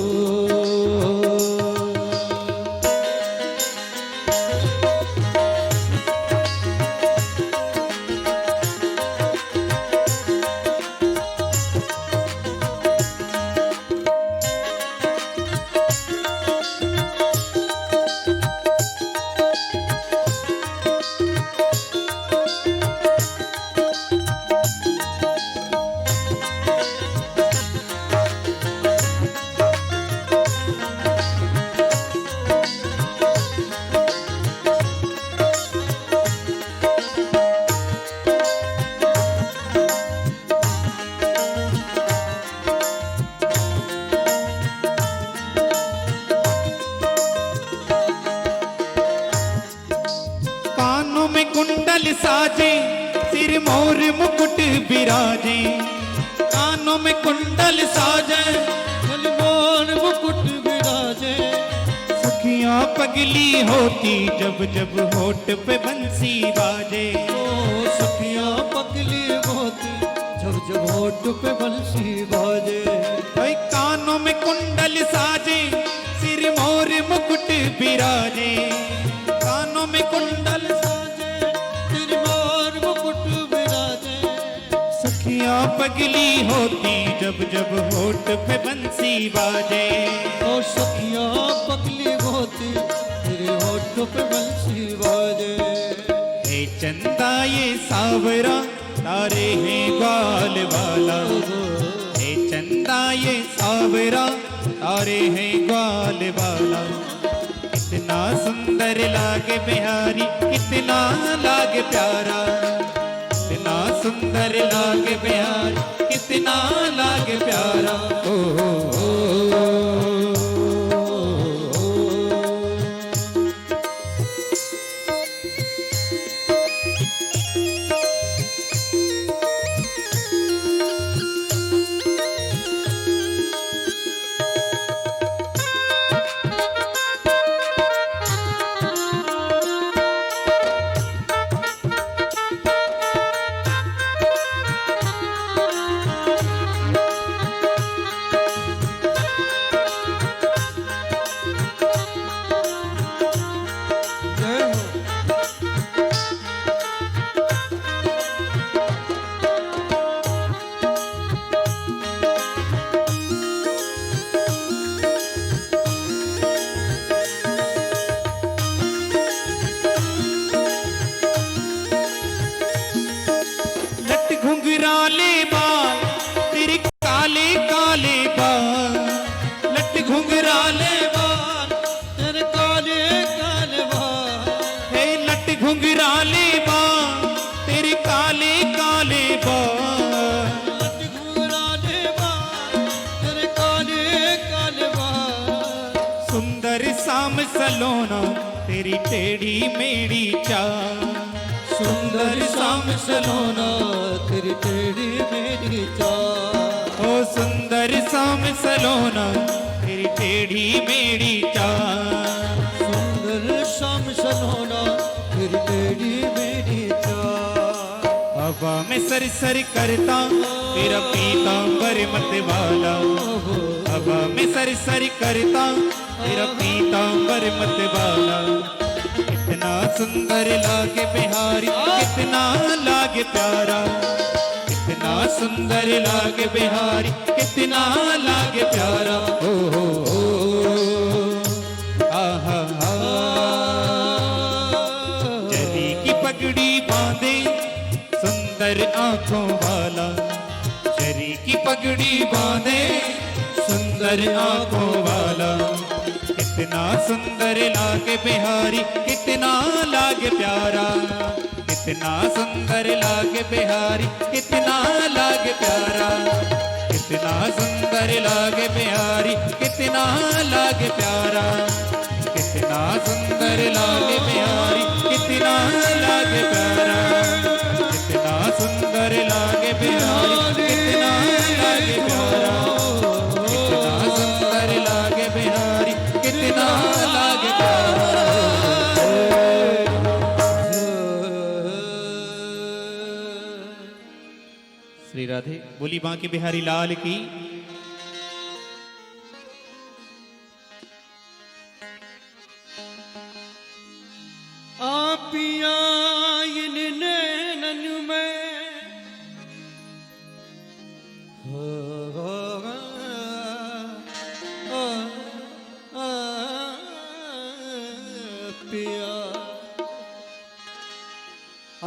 कुंडल साजे, सिर मोर मुकुट बिराजे, कानों में कुंडल साजे, मोर मुकुट विराजे, सखियां पगली होती जब जब होठ पे बंसी बाजे। ओ सखियां पगली होती जब जब होठ पे बंसी बाजे। भाई कानों में कुंडल साजे, सिर मोर मुकुट बिराजे, कानों में कुंडल साजे, सिर मोर मुकुट विराजे, सखियां पगली होती जब जब होठ पे बंसी बाजे। ओ सखियां पगली होती तेरे होठ पे बंसी बाजे। हे चंदा ये सावरा तारे हैं ग्वाल वाला, हे चंदा ये सावरा तारे हैं ग्वाल वाला, कितना सुंदर लागे बिहारी, कितना लागे प्यारा, कितना सुंदर लागे बिहारी, कितना लागे प्यारा। ओ हो हो। टेढ़ी मेढ़ी चाल। सुंदर शाम सलोना तेरी टेढ़ी मेरी चाल। ओ सुंदर शाम सलोना तेरी टेढ़ी मेढ़ी चाल। सुंदर शाम सलोना तेरी टेढ़ी मेरी चाल। हवा में सर सर करता तेरा पीतांबर मत वाला। हवा में सर सर करता तेरा पीतांबर मत वाला। कितना सुंदर लागे बिहारी, कितना लागे प्यारा। कितना सुंदर लागे बिहारी, कितना लागे प्यारा। ओ आहा जली की पगड़ी बांधे सुंदर आंखों वाला। जरी की पगड़ी बांधे सुंदर आंखों वाला। कितना सुंदर लागे बिहारी, कितना लागे प्यारा। कितना सुंदर लागे बिहारी, कितना लागे प्यारा। कितना सुंदर लागे बिहारी, कितना लागे प्यारा। कितना सुंदर लागे बिहारी, कितना लागे प्यारा। कितना सुंदर लागे बिहारी, कितना लागे प्यारा। कितना सुंदर लागे बिहारी, कितना लागे प्यारा। श्री राधे बोली बांके बिहारी लाल की। आपिया इन नैनन में पिया।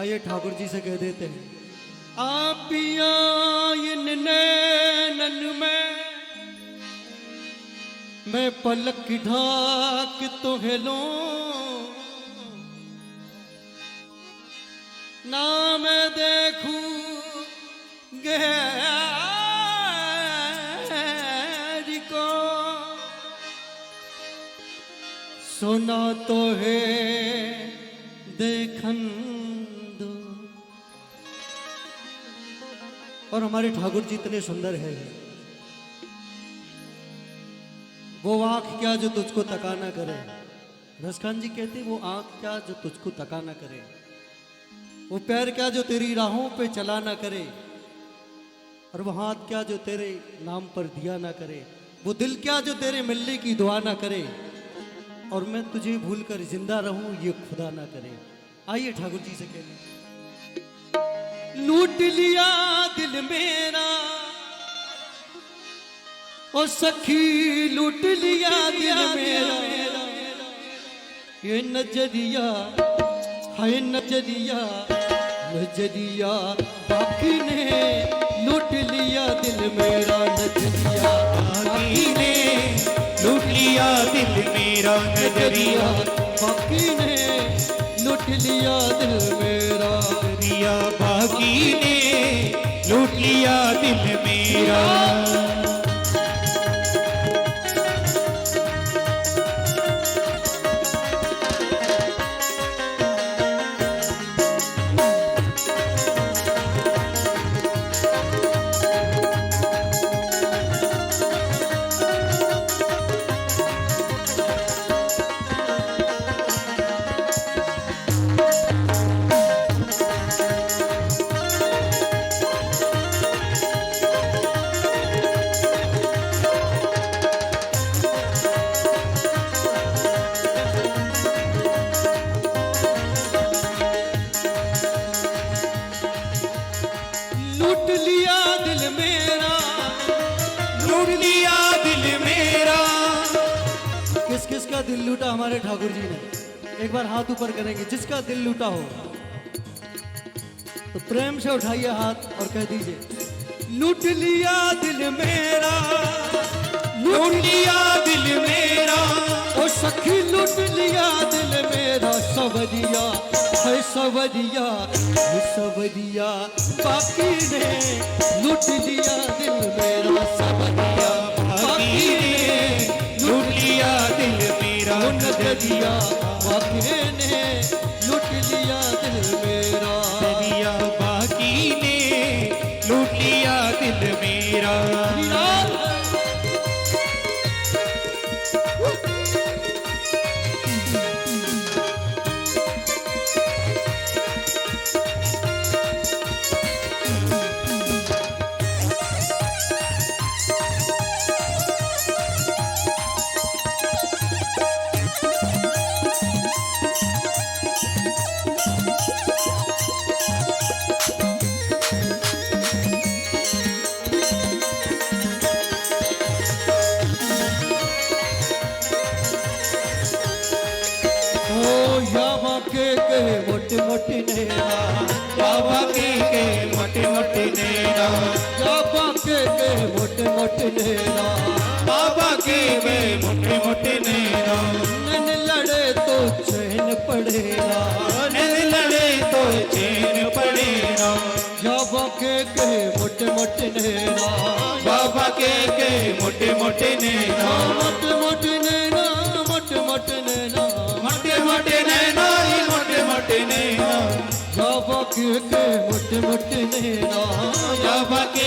आइए ठाकुर जी से कह देते हैं। आपिया इन नैनन में मैं पलक ढाक तो हेलो ना मैं देखूं गहरी को। सुना तो है देखन दो। और हमारे ठाकुर जी इतने सुंदर है। वो आंख क्या जो तुझको तका ना करे। रसखान जी कहते वो आंख क्या जो तुझको तका ना करे। वो पैर क्या जो तेरी राहों पे चला ना करे। और वो हाथ क्या जो तेरे नाम पर दिया ना करे। वो दिल क्या जो तेरे मिलने की दुआ ना करे। और मैं तुझे भूलकर जिंदा रहूं ये खुदा ना करे। आइए ठाकुर जी से कहने। लूट लिया दिल मेरा ओ सखी लूट लिया दिल मेरा। ये नजरिया है नजरिया नजरिया बाकी ने लूट लिया दिल मेरा। नजरिया बाकी ने लूट लिया दिल मेरा। नजरिया बाकी ने लूट लिया दिल मेरा। नजरिया बाकी ने लूट लिया दिल मेरा। जिसका दिल लूटा हमारे ठाकुर जी ने, एक बार हाथ ऊपर करेंगे। जिसका दिल लूटा हो तो प्रेम से उठाइए हाथ और कह दीजिए लूट लिया दिल मेरा, लूट लिया दिल मेरा, ओ सखी लूट लिया दिल मेरा। सवरिया है सवरिया है सवरिया बाकी ने लूट लिया दिल मेरा। सवरिया बाकी ने लूट लिया दिल मेरा। नजरिया बाकी ने लूट लिया दिल मेरा। मोटे मोटे नेरा बाबा के मोटे मोटे नेरा, बाबा के मोटे मोटे नेरा, बाबा के मोटे मोटे नेरा। नैन लड़े तो चैन पड़ेगा, नैन लड़े तो चैन पड़ेगा। बाबा के मोटे मोटे नेरा, बाबा के मोटे मोटे नेरा, मोटे मोटे नेरा, मोटे मोटे नेरा, मोटे मोटे नैना, मोटे मोटे नैना। बाबा के मोटे मोटे नेरा, बाबा के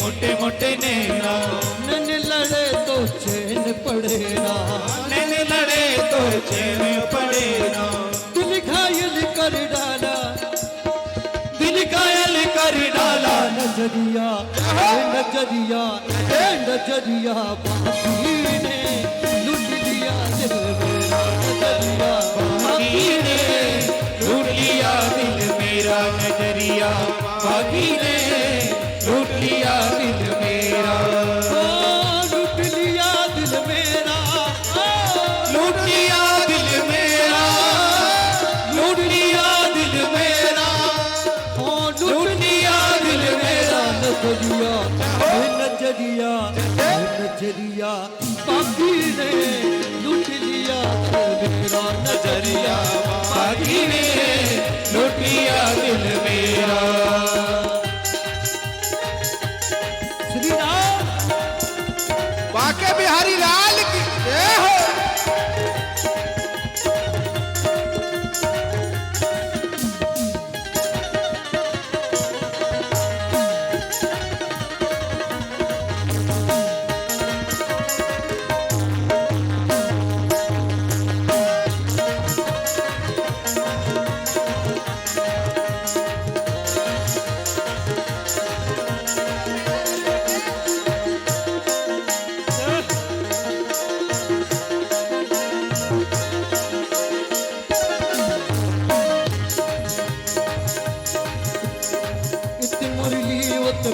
मोटे मोटे नैना। नैन लड़े तो चैन पड़ेगा, नैन लड़े तो चैन पड़ेगा। दिल घायल कर डाला, दिल घायल कर डाला। नजरिया नजरिया नजरिया बाकी ने लूट लिया दिल मेरा, नजरिया बाकी ने लूट लिया दिल मेरा। नजरिया बाकी ने लूट लिया दिल मेरा। लूट लिया दिल मेरा, लूट लिया दिल मेरा, लूट लिया दिल मेरा, लूट लिया दिल मेरा। नजरिया नजरिया नजरिया बाकी ने लूट लिया दिल मेरा, नजरिया बाकी ने लूट लिया दिल मेरा। श्री राम बाके बिहारी लाल की जय हो।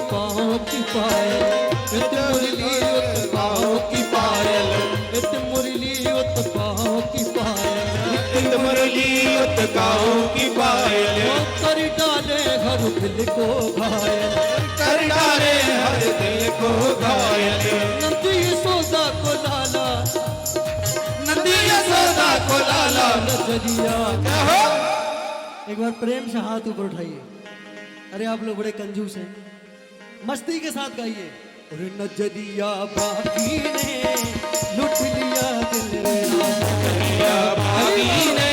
पाँव की पायल, इत मुरली उत पाँव की पायल, इत मुरली उत पाँव की पायल, इत मुरली उत पाँव की पायल। कर डाले हर दिल को घायल, कर डाले हर दिल को घायल। नंदी यशोदा को लाला, नंदी यशोदा को लाला। नजरिया हो। एक बार प्रेम से हाथ ऊपर उठाइए। अरे आप लोग बड़े कंजूस हैं, मस्ती के साथ गाइए। और नजरिया बाकी ने लूट लिया दिल मेरा, नजरिया बाकी ने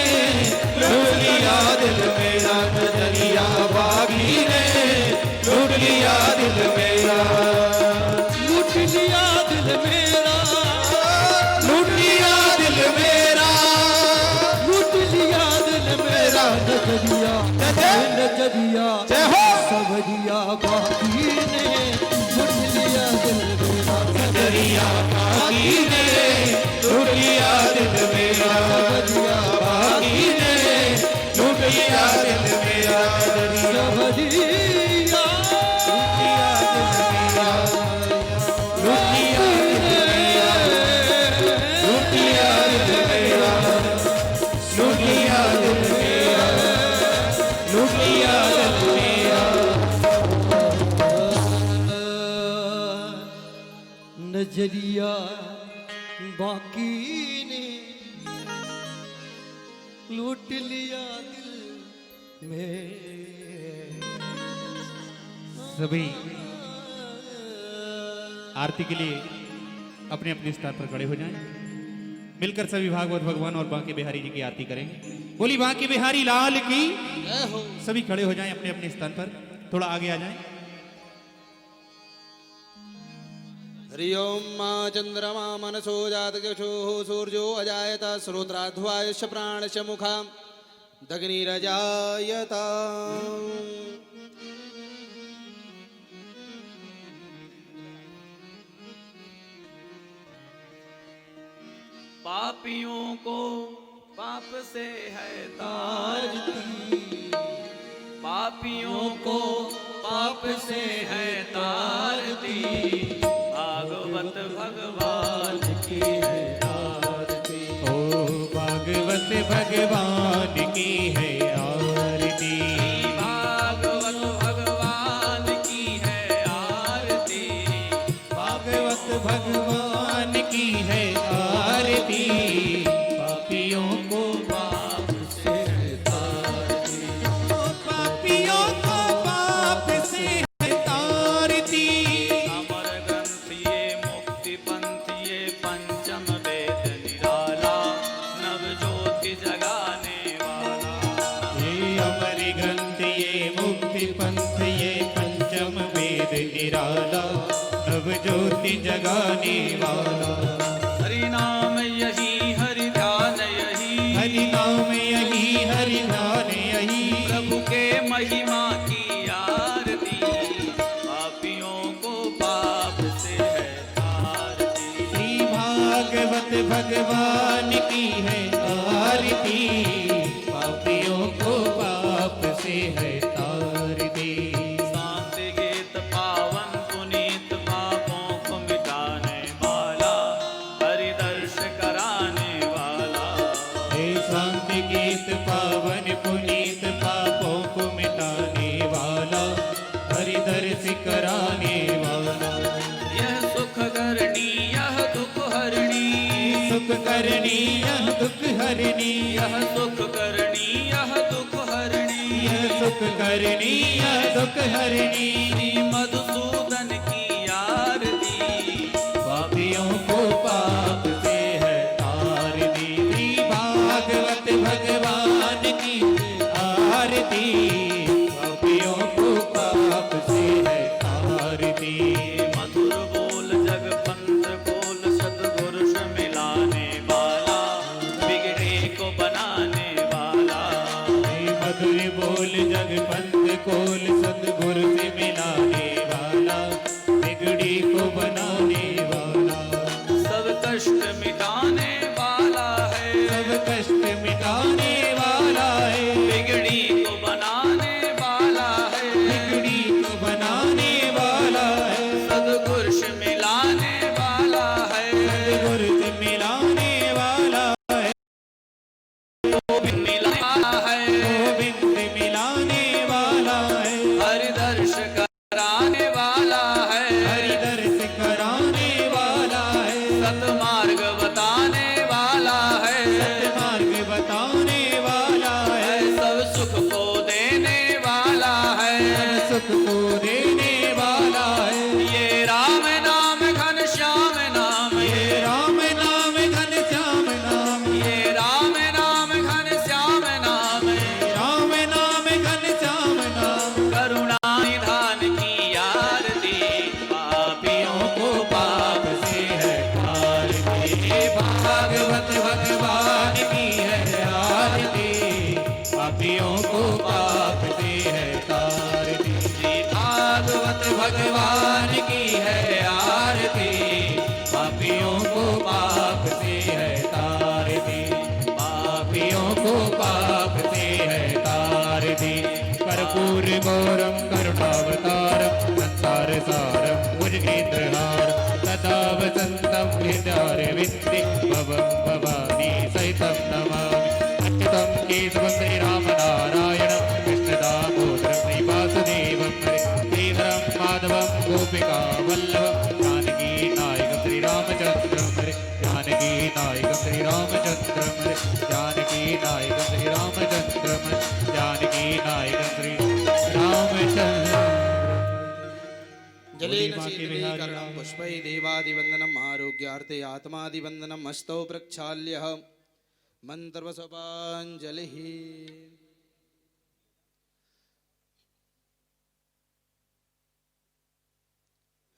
लूट लिया दिल मेरा। नजरिया बाकी ने लूट लिया दिल मेरा। लूट लिया दिल मेरा, लूट लिया दिल मेरा, लूट लिया दिल मेरा। नजरिया नजरिया जय हो। सवरिया बाकी ने लूट लिया दिल मेरा, नजरिया बाकी ने लूट लिया दिल मेरा। सवरिया बाकी ने लूट लिया दिल मेरा। नजरिया सवरिया लूट लिया दिल मेरा, लूट लिया दिल मेरा, लूट लिया दिल मेरा, लूट लिया दिल मेरा। नजरिया बाकी ने लूट लिया दिल में। सभी आरती के लिए अपने अपने स्थान पर खड़े हो जाएं। मिलकर सभी भागवत भगवान और बांके बिहारी जी की आरती करेंगे। बोली बांके बिहारी लाल की। सभी खड़े हो जाएं अपने अपने स्थान पर, थोड़ा आगे आ जाएं। हरि ओम मा चंद्रमा मनसो जातचक्षुः सूर्यो अजायत श्रोत्राध्वायस्य प्राणस्य मुखां दग्निरजायत पापियों को पाप से है तारती, पापियों को पाप से है तारती, भागवत भगवान की है आरती। ओ भागवत भगवान की है आरती, भागवत भगवान की है आरती, भागवत भगवान की है आरती, पापियों को पाप से है तारती। पापियों को पाप से है तारती। अमर ग्रंथ ये मुक्ति पंथ ये पंचम वेद निराला, नव ज्योति जगाने वाला। ये अमर ग्रंथ ये मुक्ति पंथ ये पंचम वेद निराला, नव ज्योति जगाने वाला। हरि नाम यही हरि ध्यान यही, हरि नाम यही हरि ध्यान यही, प्रभु के महिमा की आरती, पापियों को पाप से है तारती। श्री भागवत भगवान की है आरती, पापियों को पाप से है तारती। शांति गीत पावन पुनीत पापों को मिटाने वाला, हरि दर्श कराने वाला। हे शांति गीत पावन पुनीत पापों को मिटाने वाला, हरि दर्श कराने वाला। यह सुख करनी यह दुख हरणी, सुख करनी यह दुख हरनी, यह सुख करनी यह दुख हरणी। यह सुख करनी यह दुख हरनी, श्री मधुसूदन की आरती, पापियों को पाप से है तारती। श्री भागवत भगवान की आरती, पापियों को पाप से है तारती। मधुर बोल जग पंथ बोल सद्गुरु से मिलाने वाला, बिगड़े को बनाने वाला। हे मधुर बोल जग पंथ कोल सदगुरु से मिलाने वाला, बिगड़ी को बनाने वाला। सब कष्ट मिटाने वाला है, सब कष्ट मिटाने वाला है, बिगड़ी को बनाने वाला है। बिगड़ी को बनाने वाला है, सद्गुरु से मिलाने वाला है, सदगुरु से मिलाने वाला है, गोविंद मिलाने वाला है, गोविंद मिलाने वाला है, हरि दर्श कराने वाला है, हरि दर्श कराने वाला है, सतमार्ग बताने वाला है, मार्ग बताने वाला है, सब सुख को देने वाला है। सुख को देने वाला है। ये राम नाम घन श्याम नाम, ये राम नाम घन श्याम नाम, ये राम नाम घन श्याम नाम, राम नाम घन श्याम नाम, करुणा निधान की आरती, पापियों को पाप से है तारती। भागवत भगवान की है आरती, पापियों को पाप से है तारती। श्री भागवत भगवान की है आरती, पापियों को पाप से है तारती, पापियों को पाप से है तारती। कर्पूर गौरम करुणावतारम संसार सारम भुजगेन्द्रहारम सदा वसंतम हृदयारविंदे भवं भवानी सहितं नमामि। अच्युतं केशवं श्रीराम नारायणं कृष्ण दामोदरं श्री वासुदेवं श्रीधरं माधवं गोपिका वल्लभं जानकी नायकं श्रीरामचन्द्रं जानकी नायकं श्रीरामचन्द्रं जानकी नायकं श्रीरामचन्द्रं जानकी नायकं श्रीरामचन्द्रं। जलेन शीतलीकरणं पुष्पै देवादिवन्दनम् आरोग्यार्थे आत्मादिवन्दनम् हस्तौ प्रक्षाल्य मन्त्रवसपाञ्जलिः।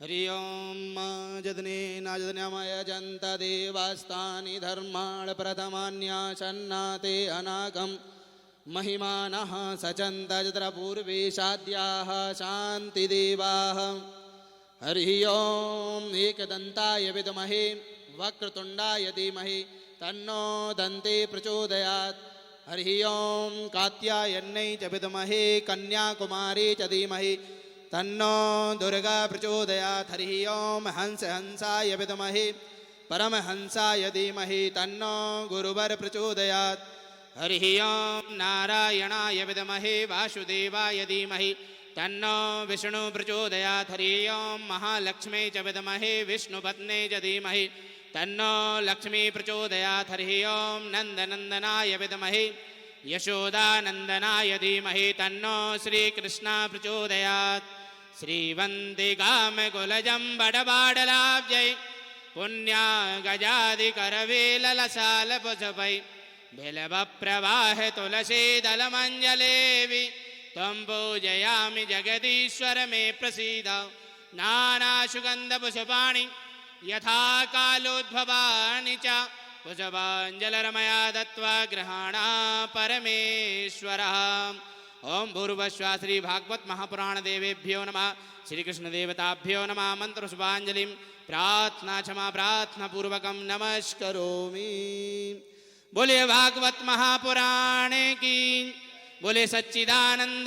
हरि ओम जदनेनाजदन्यमयजन्त देवास्तानि धर्माणि प्रथमान्यासन्नाते अनागम महिमानः सचन्त तत्र पूर्वेशाद्याः शान्तिदेवाः हरि ओम एकदन्ताय विद्महे वक्रतुण्डाय धीमहि तन्नो दन्ते प्रचोदयात् हरि ओम कात्यायन्यै च विद्महे कन्याकुमारी च धीमहि तन्नो दुर्गा प्रचोदयात् हरि ओम हंसाय विद्महे परमहंसाय धीमहि तन्नो गुरुवर प्रचोदयात् हरि ओम नारायणाय विद्महे वासुदेवाय धीमहि तन्नो विष्णु प्रचोदयात् हरि ओम महालक्ष्मी च विद्महे विष्णुपत्ने च धीमहि तन्नो लक्ष्मी प्रचोदयात् हरि ओम नन्दनन्दनाय विद्महे यशोदानन्दनाय धीमहि तन्नो श्रीकृष्ण प्रचोदयात् श्रीवन्दिगामकुलजं बडबाडलाब्जै पुण्या गजादिकरवेललसालपुजपै बिल्वप्रवाह तुलसीदलमञ्जलेवि त्वं पूजयामि जगदीश्वर मे प्रसीद नानासुगन्धपुष्पाणि यथा कालोद्भवानि च पुष्पाञ्जलिर्मया दत्त्वा गृहाणा परमेश्वरः ओम भूर्भुवस्सुः श्री भागवत महापुराण देवेभ्यो नमः श्री कृष्ण देवताभ्यो नमः मंत्र पुष्पांजलिं प्रार्थना क्षमा प्रार्थना पूर्वकं नमस्करोमि। बोले भागवत महापुराण की बोले सच्चिदानंद